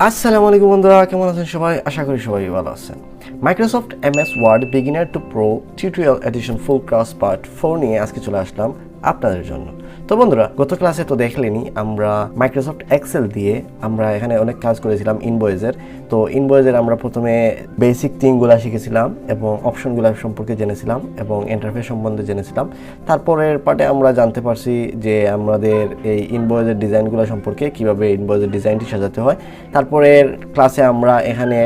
আসসালামু আলাইকুম বন্ধুরা, কেমন আছেন সবাই? আশা করি সবাই ভালো আছেন। Microsoft MS Word beginner to pro tutorial edition full class part 4 নিয়ে আজকে চলে আসলাম আপনাদের জন্য। তো বন্ধুরা, গত ক্লাসে তো দেখলেনি আমরা মাইক্রোসফট এক্সেল দিয়ে আমরা এখানে অনেক কাজ করেছিলাম ইনভয়েসের। তো ইনভয়েসের আমরা প্রথমে বেসিক থিংগুলো শিখেছিলাম এবং অপশনগুলো সম্পর্কে জেনেছিলাম এবং ইন্টারফেস সম্বন্ধে জেনেছিলাম। তারপরের পার্টে আমরা জানতে পারছি যে আমাদের এই ইনভয়েসের ডিজাইনগুলো সম্পর্কে, কীভাবে ইনভয়েসের ডিজাইনটি সাজাতে হয়। তারপরের ক্লাসে আমরা এখানে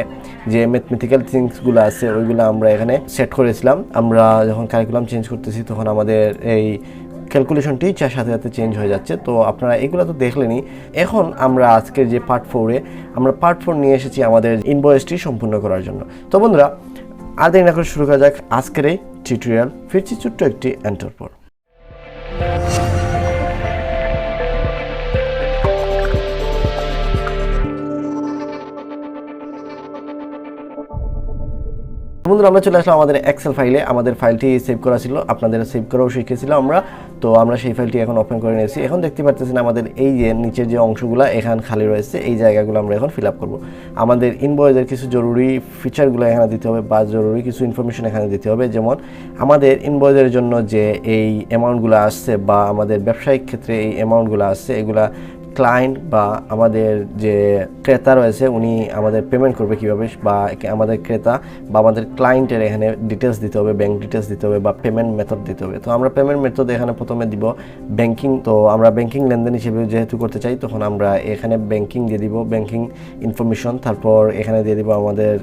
যে ম্যাথমেটিক্যাল থিংসগুলো আছে ওইগুলো আমরা এখানে সেট করেছিলাম। আমরা যখন কারিকুলাম চেঞ্জ করতেছি তখন আমাদের এই ক্যালকুলেশনটি সাথে সাথে চেঞ্জ হয়ে যাচ্ছে। তো আপনারা এগুলো তো দেখলেনই। এখন আমরা আজকের যে পার্ট 4-এ আমরা পার্ট 4 নিয়ে এসেছি আমাদের ইনভয়েসটি সম্পূর্ণ করার জন্য। তো বন্ধুরা, আর দেরি না করে শুরু করা যাক আজকের এই টিউটোরিয়াল। ফিরছি ছোট্ট একটি এন্টার পর। বন্ধুরা, আমরা চলে আসলাম আমাদের এক্সেল ফাইলে। আমাদের ফাইলটি সেভ করা ছিল, আপনাদের সেভ করাও শিখেছিলাম আমরা। তো আমরা সেই ফাইলটি এখন ওপেন করে নিয়েছি। এখন দেখতে পাচ্ছেন আমাদের এই যে নিচের যে অংশগুলো এখানে খালি রয়েছে, এই জায়গাগুলো আমরা এখন ফিল আপ করবো। আমাদের ইনভয়েসের কিছু জরুরি ফিচারগুলো এখানে দিতে হবে বা জরুরি কিছু ইনফরমেশন এখানে দিতে হবে। যেমন আমাদের ইনভয়েসের জন্য যে এই অ্যামাউন্টগুলো আসছে বা আমাদের ব্যবসায়িক ক্ষেত্রে এই অ্যামাউন্টগুলো আসছে, এগুলা ক্লায়েন্ট বা আমাদের যে ক্রেতা রয়েছে উনি আমাদের পেমেন্ট করবে কীভাবে, বা আমাদের ক্রেতা বা আমাদের ক্লায়েন্টের এখানে ডিটেলস দিতে হবে, ব্যাঙ্ক ডিটেলস দিতে হবে বা পেমেন্ট মেথড দিতে হবে। তো আমরা পেমেন্ট মেথড এখানে প্রথমে দিব ব্যাঙ্কিং। তো আমরা ব্যাঙ্কিং লেনদেন হিসেবে যেহেতু করতে চাই, তখন আমরা এখানে ব্যাঙ্কিং দিয়ে দিব, ব্যাঙ্কিং ইনফরমেশন। তারপর এখানে দিয়ে দিব আমাদের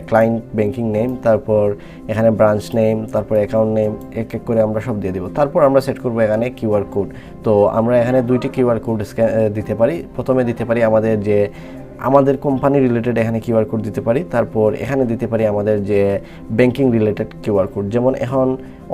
ক্লায়েন্ট ব্যাঙ্কিং নেম, তারপর এখানে ব্রাঞ্চ নেম, তারপর অ্যাকাউন্ট নেম, এক এক করে আমরা সব দিয়ে দিব। তারপর আমরা সেট করব এখানে কিউআর কোড। তো আমরা এখানে দুইটি কিউআর কোড দিতে পারি। প্রথমে দিতে পারি আমাদের কোম্পানি রিলেটেড এখানে কিউআর কোড দিতে পারি। তারপর এখানে দিতে পারি আমাদের যে ব্যাংকিং রিলেটেড কিউআর কোড। যেমন এখন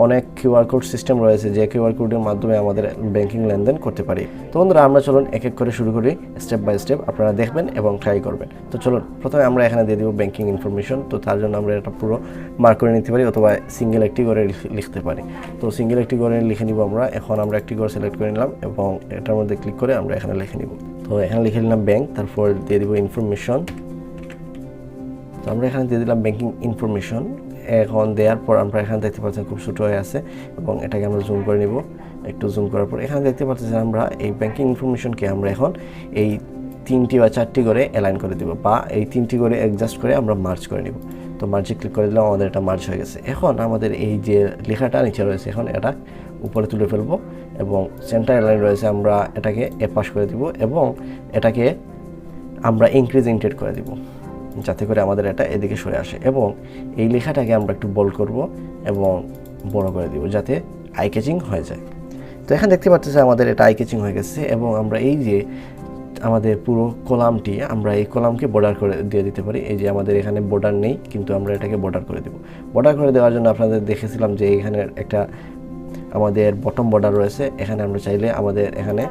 অনেক কিউআর কোড সিস্টেম রয়েছে যে কিউআর কোডের মাধ্যমে আমাদের ব্যাংকিং লেনদেন করতে পারি। তো বন্ধুরা, আমরা চলুন এক এক করে শুরু করি, স্টেপ বাই স্টেপ আপনারা দেখবেন এবং ট্রাই করবেন। তো চলুন, প্রথমে আমরা এখানে দিয়ে দিব ব্যাংকিং ইনফরমেশন। তো তার জন্য আমরা এটা পুরো মার্ক করে নিতে পারি অথবা সিঙ্গেল একটি করে লিখতে পারি। তো সিঙ্গেল একটি করে লিখে নিব আমরা। এখন আমরা একটি করে সিলেক্ট করে নিলাম এবং এটার মধ্যে ক্লিক করে আমরা এখানে লিখে নিব। তো এখানে লিখে নিলাম ব্যাংক, তারপর দিয়ে দিব ইনফরমেশন। তো আমরা এখানে দিয়ে দিলাম ব্যাংকিং ইনফরমেশন। এখন দেওয়ার পর আমরা এখানে দেখতে পাচ্ছেন খুব ছোটো হয়ে আছে এবং এটাকে আমরা জুম করে নিব। একটু জুম করার পর এখানে দেখতে পাচ্ছেন আমরা এই ব্যাংকিং ইনফরমেশনকে আমরা এখন এই 3টি বা 4টি করে অ্যালাইন করে দিব বা এই 3টি করে অ্যাডজাস্ট করে আমরা মার্জ করে নিব। তো মার্জে ক্লিক করে দিলাম, আমাদের এটা মার্জ হয়ে গেছে। এখন আমাদের এই যে লেখাটা নিচে রয়েছে এখন এটা উপরে তুলে ফেলবো এবং সেন্টার অ্যালাইন রয়েছে, আমরা এটাকে এপাশ করে দিব এবং এটাকে আমরা ইনক্রিজ ইন্টেড করে দিব যাতে করে আমাদের এটা এদিকে সরে আসে। এবং এই লেখাটাকে আমরা একটু বোল্ড করব এবং বড় করে দিব যাতে আই ক্যাচিং হয়ে যায়। তো এখানে দেখতে পাচ্ছি আমাদের এটা আই ক্যাচিং হয়ে গেছে এবং আমরা এই যে আমাদের পুরো কলামটি, আমরা এই কলামকে বর্ডার করে দিয়ে দিতে পারি। এই যে আমাদের এখানে বর্ডার নেই, কিন্তু আমরা এটাকে বর্ডার করে দেব। বর্ডার করে দেওয়ার জন্য আপনাদের দেখেছিলাম যে এখানে একটা আমাদের বটম বর্ডার রয়েছে, এখানে আমরা চাইলে আমাদের এখানে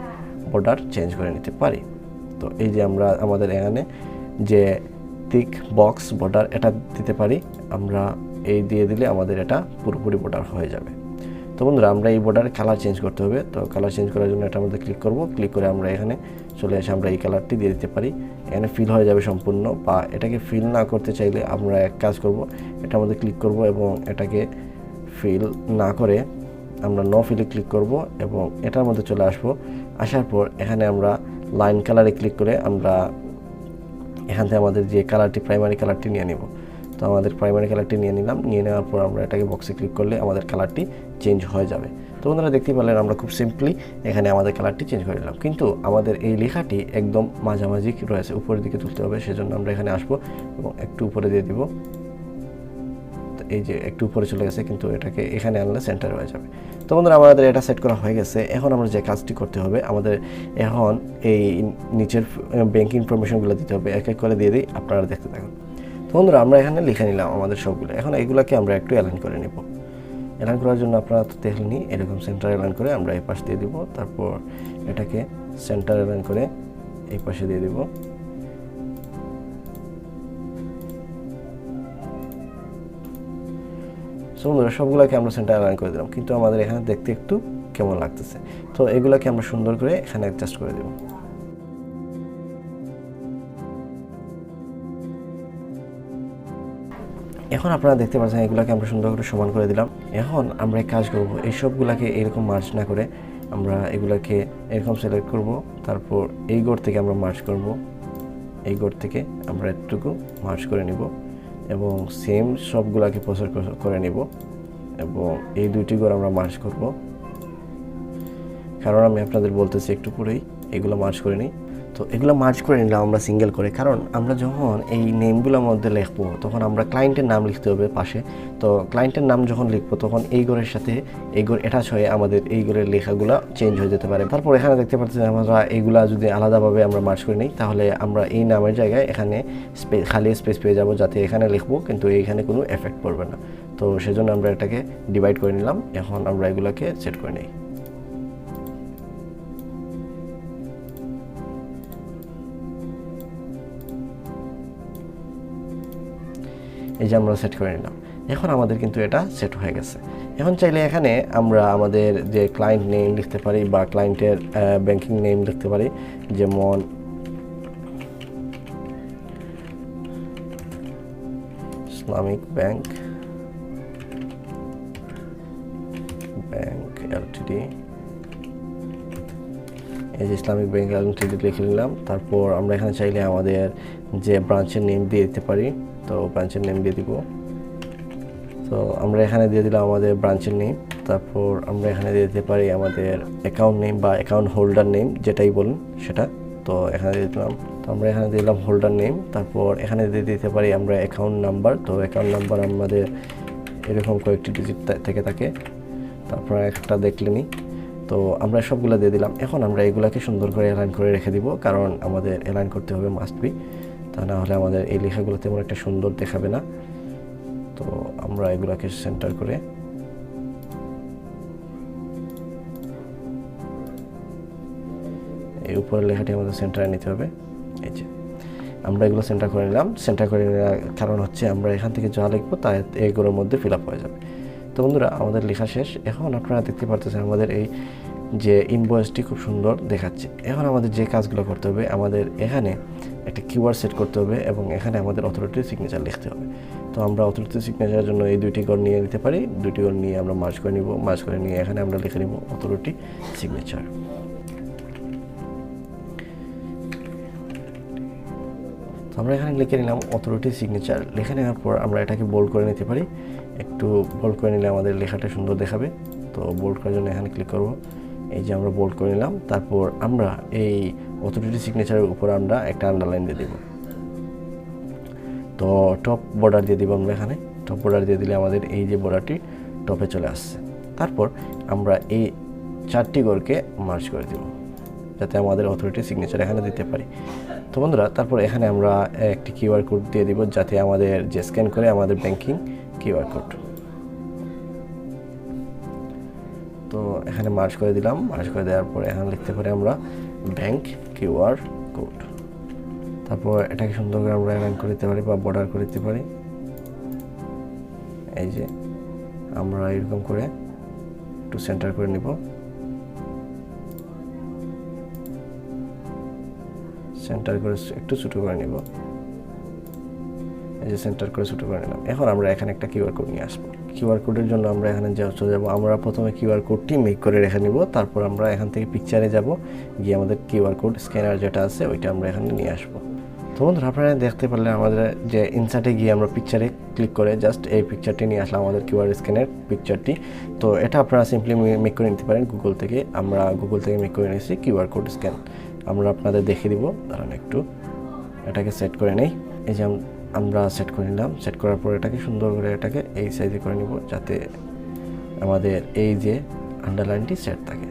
বর্ডার চেঞ্জ করে নিতে পারি। তো এই যে আমরা আমাদের এখানে যে টিক বক্স বর্ডার এটা দিতে পারি, আমরা এই দিয়ে দিলে আমাদের এটা পুরোপুরি বর্ডার হয়ে যাবে। তো বন্ধুরা, আমরা এই বর্ডারের কালার চেঞ্জ করতে হবে। তো কালার চেঞ্জ করার জন্য এটার মধ্যে ক্লিক করব। ক্লিক করে আমরা এখানে চলে এসে আমরা এই কালারটি দিয়ে দিতে পারি। এখানে ফিল হয়ে যাবে সম্পূর্ণ। বা এটাকে ফিল না করতে চাইলে আমরা এক কাজ করব, এটার মধ্যে ক্লিক করব এবং এটাকে ফিল না করে আমরা নো ফিলে ক্লিক করব এবং এটার মধ্যে চলে আসবো। আসার পর এখানে আমরা লাইন কালারে ক্লিক করে আমরা এখান থেকে আমাদের যে কালারটি প্রাইমারি কালারটি নিয়ে নিব। তো আমাদের প্রাইমারি কালারটি নিয়ে নিলাম। নিয়ে নেওয়ার পর আমরা এটাকে বক্সে ক্লিক করলে আমাদের কালারটি চেঞ্জ হয়ে যাবে। তো বন্ধুরা, দেখতে পেলেন আমরা খুব সিম্পলি এখানে আমাদের কালারটি চেঞ্জ করে নিলাম। কিন্তু আমাদের এই লেখাটি একদম মাঝামাঝি রয়েছে, উপরের দিকে তুলতে হবে। সেজন্য আমরা এখানে আসবো এবং একটু উপরে দিয়ে দিব। এই যে একটু উপরে চলে গেছে, কিন্তু এটাকে এখানে আনলে সেন্টার হয়ে যাবে। তো বন্ধুরা, আমাদের এটা সেট করা হয়ে গেছে। এখন আমরা যে কাজটি করতে হবে, আমাদের এখন এই নিচের ব্যাংক ইনফরমেশনগুলো দিতে হবে। এক এক করে দিয়ে দিই, আপনারা দেখতে থাকুন। তো বন্ধুরা, আমরা এখানে লিখে নিলাম আমাদের সবগুলো। এখন এইগুলোকে আমরা একটু অ্যালাইন করে নেব। অ্যালাইন করার জন্য আপনারা তো দেখলেনি, এরকম সেন্টার অ্যালাইন করে আমরা এই পাশ দিয়ে দিব। তারপর এটাকে সেন্টার অ্যালাইন করে এই পাশে দিয়ে দিব। সো বন্ধুরা, সবগুলোকে আমরা সেন্টার অ্যালাইন করে দিলাম, কিন্তু আমাদের এখানে দেখতে একটু কেমন লাগতেছে। তো এগুলোকে আমরা সুন্দর করে এখানে অ্যাডজাস্ট করে দেব। এখন আপনারা দেখতে পাচ্ছেন এগুলাকে আমরা সুন্দর করে সমান করে দিলাম। এখন আমরা এক কাজ করব, এই সবগুলাকে এরকম মার্জ না করে আমরা এগুলাকে এরকম সিলেক্ট করব, তারপর এই ঘর থেকে আমরা মার্জ করব, এই ঘর থেকে আমরা একটুকু মার্জ করে নিব এবং সেম সবগুলাকে প্রসেস করে নিব এবং এই দুইটি ঘর আমরা মার্জ করব। কারণ আমি আপনাদের বলতেছি একটু পরেই এগুলো মার্জ করে নিই। তো এগুলো মার্জ করে নিলাম আমরা সিঙ্গেল করে, কারণ আমরা যখন এই নেমগুলোর মধ্যে লিখবো তখন আমরা ক্লায়েন্টের নাম লিখতে হবে পাশে। তো ক্লায়েন্টের নাম যখন লিখবো তখন এই ঘরের সাথে এই ঘর অ্যাটাচ হয়ে আমাদের এই ঘরের লেখাগুলো চেঞ্জ হয়ে যেতে পারে। তারপর এখানে দেখতে পাচ্ছি আমরা এইগুলা যদি আলাদাভাবে আমরা মার্জ করে নিই তাহলে আমরা এই নামের জায়গায় এখানে খালি স্পেস পেয়ে যাব, যাতে এখানে লিখবো কিন্তু এইখানে কোনো এফেক্ট পড়বে না। তো সেজন্য আমরা এটাকে ডিভাইড করে নিলাম। এখন আমরা এগুলোকে সেট করে নিই। এই যে আমরা সেট করে নিলাম। এখন আমাদের কিন্তু এটা সেট হয়ে গেছে। এখন চাইলে এখানে আমরা আমাদের যে ক্লায়েন্ট নেম লিখতে পারি বা ক্লায়েন্টের ব্যাংকিং নেম লিখতে পারি, যেমন ইসলামিক ব্যাংক এলটিডি। এই যে ইসলামিক ব্যাংক এলটিডি লিখে নিলাম। তারপর আমরা এখানে চাইলে আমাদের যে ব্রাঞ্চের নেম দিয়ে দিতে পারি, তো ব্রাঞ্চের নেম দিয়ে দিব। তো আমরা এখানে দিয়ে দিলাম আমাদের ব্রাঞ্চের নেম। তারপর আমরা এখানে দিয়ে দিতে পারি আমাদের অ্যাকাউন্ট নেম বা অ্যাকাউন্ট হোল্ডার নেম, যেটাই বলুন সেটা। তো এখানে দিয়ে দিলাম, তো আমরা এখানে দিলাম হোল্ডার নেম। তারপর এখানে দিয়ে দিতে পারি আমরা অ্যাকাউন্ট নাম্বার। তো অ্যাকাউন্ট নাম্বার আমাদের এরকম কয়েকটি ডিজিট থেকে থাকে, তারপর একটা দেখলেনি। তো আমরা সবগুলো দিয়ে দিলাম। এখন আমরা এগুলাকে সুন্দর করে অ্যালাইন করে রেখে দিব, কারণ আমাদের অ্যালাইন করতে হবে মাস্ট বি, তা না হলে আমাদের এই লেখাগুলো তেমন একটা সুন্দর দেখাবে না। তো আমরা এগুলাকে সেন্টার করে এই উপরের লেখাটি আমাদের সেন্টারে নিতে হবে। এই যে আমরা এগুলো সেন্টার করে নিলাম। সেন্টার করে নেওয়ার কারণ হচ্ছে আমরা এখান থেকে যা লিখবো তা এইগুলোর মধ্যে ফিল আপ হয়ে যাবে। তো বন্ধুরা, আমাদের লেখা শেষ। এখন আপনারা দেখতে পারতেছেন আমাদের এই যে ইনভয়েসটি খুব সুন্দর দেখাচ্ছে। এখন আমাদের যে কাজগুলো করতে হবে, আমাদের এখানে একটা কিওয়ার্ড সেট করতে হবে এবং এখানে আমাদের অথরিটির সিগনেচার লিখতে হবে। তো আমরা অথরিটির সিগনেচারের জন্য এই দুইটি ঘর নিয়ে নিতে পারি। দুইটি ঘর নিয়ে আমরা মার্জ করে নিব। মার্জ করে নিয়ে এখানে আমরা লিখে নিব অথরিটি সিগনেচার। তো আমরা এখানে লিখে নিলাম অথরিটি সিগনেচার। লিখে নেওয়ার পর আমরা এটাকে বোল্ড করে নিতে পারি। একটু বোল্ড করে নিলে আমাদের লেখাটা সুন্দর দেখাবে। তো বোল্ড করার জন্য এখানে ক্লিক করব। এই যে আমরা বোল্ড করে নিলাম। তারপর আমরা এই অথরিটি সিগনেচারের উপর আমরা একটা আন্ডারলাইন দিয়ে দেব। তো টপ বর্ডার দিয়ে দিব আমরা এখানে। টপ বর্ডার দিয়ে দিলে আমাদের এই যে বর্ডারটি টপে চলে আসছে। তারপর আমরা এই চারটি ঘরকে মার্জ করে দেব, যাতে আমাদের অথরিটি সিগনেচার এখানে দিতে পারি। তো বন্ধুরা, তারপর এখানে আমরা একটি কিউআর কোড দিয়ে দিব, যাতে আমাদের যে স্ক্যান করে আমাদের ব্যাংকিং কিউআর কোড। তো এখানে মার্জ করে দিলাম। মার্জ করে দেওয়ার পর এখানে লিখতে পারি আমরা ব্যাংক কিউআর কোড। তারপর এটাকে সুন্দর করে আমরা অ্যালাইন করে দিতে পারি বা বর্ডার করে দিতে পারি। এই যে আমরা এরকম করে একটু সেন্টার করে নিব। সেন্টার করে একটু ছোটো করে নিব। এই যে সেন্টার করে ছোটো করে নিলাম। এখন আমরা এখানে একটা কিউআর কোড নিয়ে আসবো। কিউআর কোডের জন্য আমরা এখানে চলে যাবো। আমরা প্রথমে কিউআর কোডটি মেক করে রেখে নিব। তারপর আমরা এখান থেকে পিকচারে যাব, গিয়ে আমাদের কিউআর কোড স্ক্যানার যেটা আছে ওইটা আমরা এখানে নিয়ে আসবো। তো বন্ধুরা, আপনারা দেখতে পারলেন আমাদের যে ইনসার্টে গিয়ে আমরা পিকচারে ক্লিক করে জাস্ট এই পিকচারটি নিয়ে আসলাম, আমাদের কিউআর স্ক্যানের পিকচারটি। তো এটা আপনারা সিম্পলি মেক করে নিতে পারেন গুগল থেকে। আমরা গুগল থেকে মেক করে নিয়েছি কিউআর কোড স্ক্যান। আমরা আপনাদের দেখিয়ে দিব, দাঁড়ান একটু এটাকে সেট করে নেই। এই যে আমরা সেট করে নিলাম। সেট করার পর এটাকে সুন্দর করে এটাকে এই সাইজে করে নিব, যাতে আমাদের এই যে আন্ডারলাইনটি সেট থাকে।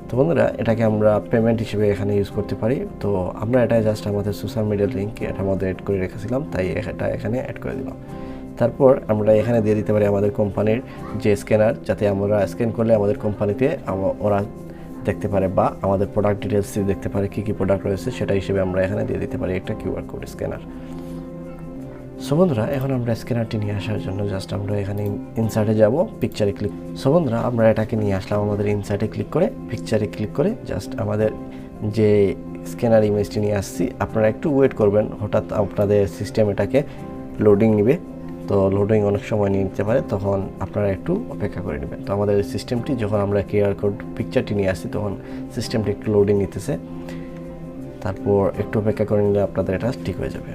তো বন্ধুরা, এটাকে আমরা পেমেন্ট হিসেবে এখানে ইউজ করতে পারি। তো আমরা এটা জাস্ট আমাদের সোশ্যাল মিডিয়ার লিঙ্ক এটার মধ্যে অ্যাড করে রেখেছিলাম, তাই এটা এখানে অ্যাড করে দিলাম। তারপর আমরা এখানে দিয়ে দিতে পারি আমাদের কোম্পানির যে স্ক্যানার, যাতে আমরা স্ক্যান করলে আমাদের কোম্পানিতে ওরা দেখতে পারে বা আমাদের প্রোডাক্ট ডিটেলস দেখতে পারে কী কী প্রোডাক্ট রয়েছে, সেটা হিসেবে আমরা এখানে দিয়ে দিতে পারি একটা কিউআর কোড স্ক্যানার। সো বন্ধুরা, এখন আমরা স্ক্যানারটি নিয়ে আসার জন্য জাস্ট আমরা এখানে ইনসার্টে যাব, পিকচারে ক্লিক। সো বন্ধুরা, আমরা এটাকে নিয়ে আসলাম আমাদের ইনসার্টে ক্লিক করে, পিকচারে ক্লিক করে জাস্ট আমাদের যে স্ক্যানার ইমেজটি নিয়ে আসছি। আপনারা একটু ওয়েট করবেন, হঠাৎ আপনাদের সিস্টেম এটাকে লোডিং নেবে। তো লোডিং অনেক সময় নিয়ে নিতে পারে, তখন আপনারা একটু অপেক্ষা করে নেবেন। তো আমাদের সিস্টেমটি যখন আমরা কিউআর কোড পিকচারটি নিয়ে আসি তখন সিস্টেমটি একটু লোডিং নিতেছে, তারপর একটু অপেক্ষা করে নিলে আপনাদের এটা ঠিক হয়ে যাবে।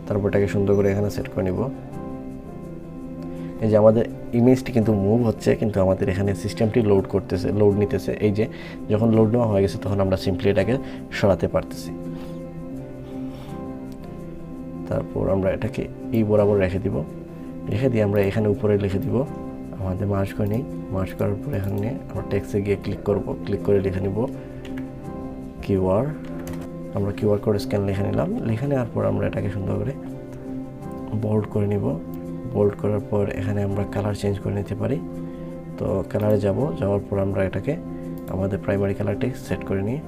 তারপর এটাকে সুন্দর করে এখানে সেট করে নিব। এই যে আমাদের ইমেজটি কিন্তু মুভ হচ্ছে, কিন্তু আমাদের এখানে সিস্টেমটি লোড নিতেছে। এই যে যখন লোড নেওয়া হয়ে গেছে তখন আমরা সিম্পলি এটাকে সরাতে পারতেছি। তারপর আমরা এটাকে এই বরাবর রেখে দিয়ে আমরা এখানে উপরে লিখে দিব আমাদের মার্জ করে নিই। মার্জ করার পর এখানে আমরা টেক্সটে গিয়ে ক্লিক করে লিখে নিব কিউআর। আমরা কিউআর কোড স্ক্যান লিখে নিলাম। লিখে নেওয়ার পর আমরা এটাকে সুন্দর করে বোল্ড করে নিব। বোল্ড করার পর এখানে আমরা কালার চেঞ্জ করে নিতে পারি। তো কালারে যাওয়ার পর আমরা এটাকে আমাদের প্রাইমারি কালারটি সেট করে নিই।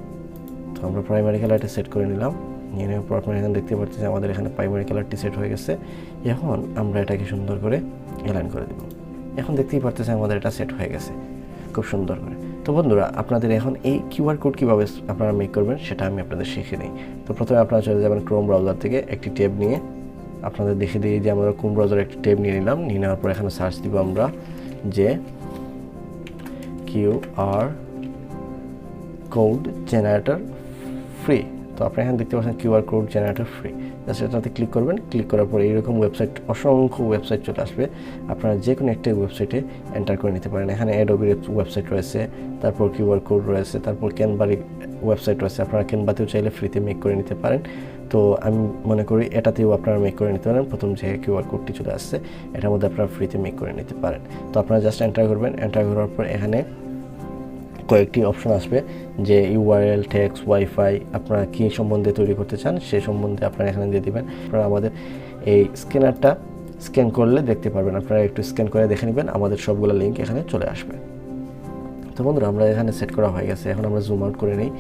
তো আমরা প্রাইমারি কালারটি সেট করে নিলাম। নিয়ে নেওয়ার পর আপনারা এখানে দেখতে পাচ্ছেন আমাদের এখানে প্রাইমারি কালারটি সেট হয়ে গেছে। এখন আমরা এটাকে সুন্দর করে অ্যালাইন করে দেব। এখন দেখতেই পাচ্ছেন আমাদের এটা সেট হয়ে গেছে খুব সুন্দর করে। তো বন্ধুরা, আপনাদের এখন এই কিউআর কোড কীভাবে আপনারা মেক করবেন সেটা আমি আপনাদের শিখিয়ে দিই। তো প্রথমে আপনারা চলে যাবেন ক্রোম ব্রাউজার থেকে একটি ট্যাব নিয়ে। আপনাদের দেখে দিই যে আমরা ক্রোম ব্রাউজার একটি ট্যাব নিয়ে নিলাম। নিয়ে নেওয়ার পর এখানে সার্চ দিব আমরা যে কিউআর কোড জেনারেটর ফ্রি। তো আপনি এখানে দেখতে পাচ্ছেন QR code generator free. Just এটাতে ক্লিক করবেন। ক্লিক করার পর এইরকম অসংখ্য ওয়েবসাইট চলে আসবে। আপনারা যে কোনো একটা ওয়েবসাইটে এন্টার করে নিতে পারেন। এখানে অ্যাডোবির ওয়েবসাইট রয়েছে, তারপর কিউআর কোড রয়েছে, তারপর ক্যানভার ওয়েবসাইট রয়েছে। আপনারা ক্যানভাতেও চাইলে ফ্রিতে মেক করে নিতে পারেন। তো আমি মনে করি এটাতেও আপনারা মেক করে নিতে পারেন। প্রথম যে কিউআর কোডটি চলে আসছে এটার মধ্যে আপনারা ফ্রিতে মেক করে নিতে পারেন। তো আপনারা জাস্ট এন্টার করবেন। এন্টার করার পর এখানে কয়েকটি অপশন আসবে যে ইউআরএল, টেক্সট, ওয়াইফাই, আপনারা কী সম্বন্ধে তৈরি করতে চান সেই সম্বন্ধে আপনারা এখানে দিয়ে দেবেন। আপনারা আমাদের এই স্ক্যানারটা স্ক্যান করলে দেখতে পারবেন। আপনারা একটু স্ক্যান করে দেখে নেবেন, আমাদের সবগুলো লিঙ্ক এখানে চলে আসবে। তো বন্ধুরা, আমরা এখানে সেট করা হয়ে গেছে। এখন আমরা জুম আউট করে নিই।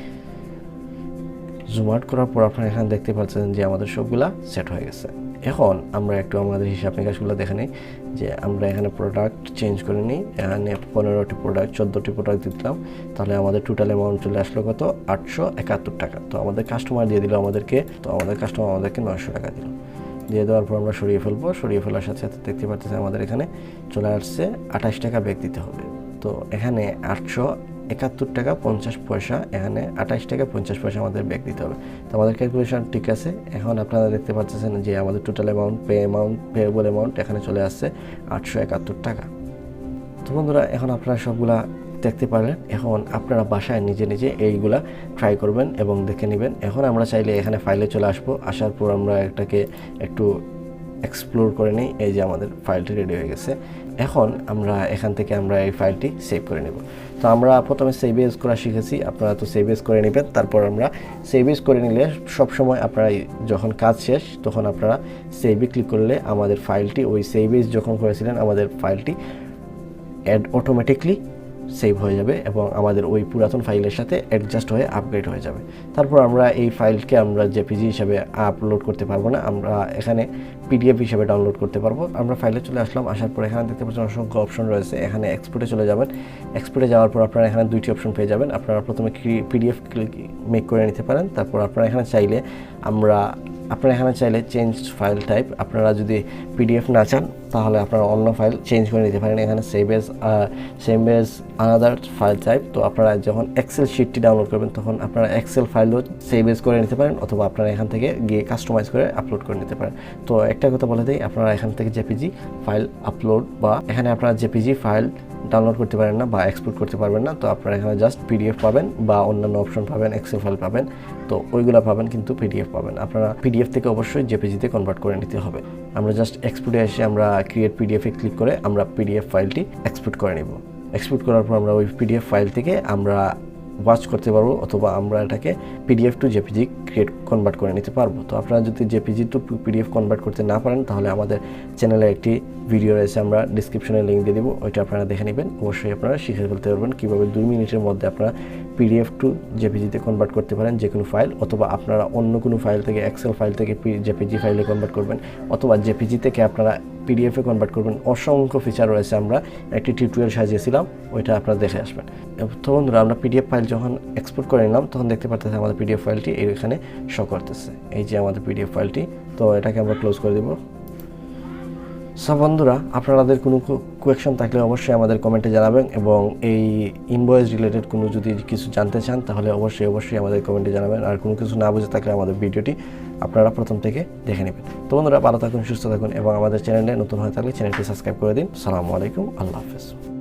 জুম আউট করার পর আপনারা এখানে দেখতে পাচ্ছেন যে আমাদের সবগুলা সেট হয়ে গেছে। এখন আমরা একটু আমাদের হিসাব নিকাশগুলো দেখে নিই যে আমরা এখানে প্রোডাক্ট চেঞ্জ করে নিই। এখানে 15টি প্রোডাক্ট 14টি প্রোডাক্ট দিলাম, তাহলে আমাদের টোটাল অ্যামাউন্ট চলে আসলো কত? 871 টাকা। তো আমাদের কাস্টমার দিয়ে দিল আমাদেরকে, তো আমাদের কাস্টমার আমাদেরকে 900 টাকা দিল। দিয়ে দেওয়ার পর আমরা সরিয়ে ফেলবো। সরিয়ে ফেলার সাথে সাথে দেখতে পাচ্ছি আমাদের এখানে চলে আসছে 28 টাকা ব্যাক দিতে হবে। তো এখানে 871 টাকা 50 পয়সা, এখানে 28 টাকা 50 পয়সা আমাদের ব্যাক দিতে হবে। তো আমাদের ক্যালকুলেশন ঠিক আছে। এখন আপনারা দেখতে পাচ্ছেন যে আমাদের টোটাল অ্যামাউন্ট পেয়েবল অ্যামাউন্ট এখানে চলে আসছে 871 টাকা। তো বন্ধুরা, এখন আপনারা সবগুলা দেখতে পারলেন। এখন আপনারা বাসায় নিজে নিজে এইগুলা ট্রাই করবেন এবং দেখে নেবেন। এখন আমরা চাইলে এখানে ফাইলে চলে আসবো। আসার পর আমরা এটাকে একটু এক্সপ্লোর করে নিই। এই যে আমাদের ফাইলটি রেডি হয়ে গেছে। এখন আমরা এখান থেকে আমরা এই ফাইলটি সেভ করে নেব। তো আমরা প্রথমে সেভ এজ করা শিখেছি, আপনারা তো সেভ এজ করে নেবেন। তারপর আমরা সেভ এজ করে নিলে সবসময় আপনারা যখন কাজ শেষ তখন আপনারা সেভে ক্লিক করলে আমাদের ফাইলটি ওই সেভ এজ যখন করেছিলেন আমাদের ফাইলটি অটোমেটিকলি সেভ হয়ে যাবে এবং আমাদের ওই পুরাতন ফাইলের সাথে অ্যাডজাস্ট হয়ে আপগ্রেড হয়ে যাবে। তারপর আমরা এই ফাইলকে আমরা জেপিজি হিসাবে আপলোড করতে পারবো না, আমরা এখানে পিডিএফ হিসাবে ডাউনলোড করতে পারবো। আমরা ফাইলে চলে আসলাম। আসার পর এখানে দেখতে পাচ্ছেন অসংখ্য অপশন রয়েছে। এখানে এক্সপোর্টে চলে যাবেন। এক্সপোর্টে যাওয়ার পর আপনারা এখানে দুইটি অপশন পেয়ে যাবেন। আপনারা প্রথমে পিডিএফ মেক করে নিতে পারেন। তারপর আপনারা এখানে চাইলে চেঞ্জ ফাইল টাইপ, আপনারা যদি পিডিএফ না চান তাহলে আপনারা অন্য ফাইল চেঞ্জ করে নিতে পারেন। এখানে save age another file type. তো আপনারা যখন এক্সেল শিটটি ডাউনলোড করবেন তখন আপনারা এক্সেল ফাইলও সেভ এজ করে নিতে পারেন, অথবা আপনারা এখান থেকে গিয়ে কাস্টমাইজ করে আপলোড করে নিতে পারেন। তো একটা কথা বলে দিই, আপনারা এখান থেকে জেপিজি ফাইল আপলোড বা এখানে আপনারা জেপিজি ফাইল ডাউনলোড করতে পারেন না বা এক্সপোর্ট করতে পারবেন না। তো আপনারা এখানে জাস্ট পিডিএফ পাবেন বা অন্যান্য অপশন পাবেন, এক্সেল ফাইল পাবেন। তো ওইগুলো পাবেন, কিন্তু পিডিএফ পাবেন। আপনারা পিডিএফ থেকে অবশ্যই জেপিজিতে কনভার্ট করে নিতে হবে। আমরা জাস্ট এক্সপোর্টে এসে আমরা ক্রিয়েট পিডিএফে ক্লিক করে আমরা পিডিএফ ফাইলটি এক্সপোর্ট করে নেব। এক্সপোর্ট করার পর আমরা ওই পিডিএফ ফাইল থেকে আমরা ওয়াচ করতে পারবো, অথবা আমরা এটাকে পিডিএফ টু জেপিজি কনভার্ট করে নিতে পারবো। তো আপনারা যদি জেপিজি টু পিডিএফ কনভার্ট করতে না পারেন তাহলে আমাদের চ্যানেলে একটি ভিডিও রয়েছে, আমরা ডিসক্রিপশনে লিঙ্ক দিয়ে দেবো, ওইটা আপনারা দেখে নেবেন। অবশ্যই আপনারা শিখে ফেলতে পারবেন কীভাবে 2 মিনিটের মধ্যে আপনারা পিডিএফ টু জেপিজিতে কনভার্ট করতে পারেন যে কোনো ফাইল, অথবা আপনারা অন্য কোনো ফাইল থেকে এক্সেল ফাইল থেকে জেপিজি ফাইলে কনভার্ট করবেন, অথবা জেপিজি থেকে আপনারা পিডিএফে কনভার্ট করবেন। অসংখ্য ফিচার রয়েছে, আমরা একটি টিউটোরিয়াল সাজিয়েছিলাম, ওইটা আপনারা দেখে আসবেন। তো বন্ধুরা, আমরা পিডিএফ ফাইল যখন এক্সপোর্ট করে নিলাম তখন দেখতে পারতেছে আমাদের পিডিএফ ফাইলটি এখানে শো করতেছে। এই যে আমাদের পিডিএফ ফাইলটি তো এটাকে আমরা ক্লোজ করে দিব। সব বন্ধুরা, আপনাদের কোনো কোয়েকশন থাকলে অবশ্যই আমাদের কমেন্টে জানাবেন, এবং এই ইনভয়েস রিলেটেড কোনো যদি কিছু জানতে চান তাহলে অবশ্যই আমাদের কমেন্টে জানাবেন। আর কোনো কিছু না বুঝে থাকলে আমাদের ভিডিওটি আপনারা প্রথম থেকে দেখে নেবেন। তো বন্ধুরা, ভালো থাকুন, সুস্থ থাকুন, এবং আমাদের চ্যানেলে নতুন হয়ে থাকলে চ্যানেলটি সাবস্ক্রাইব করে দিন। আসসালামু আলাইকুম, আল্লাহ হাফেজ।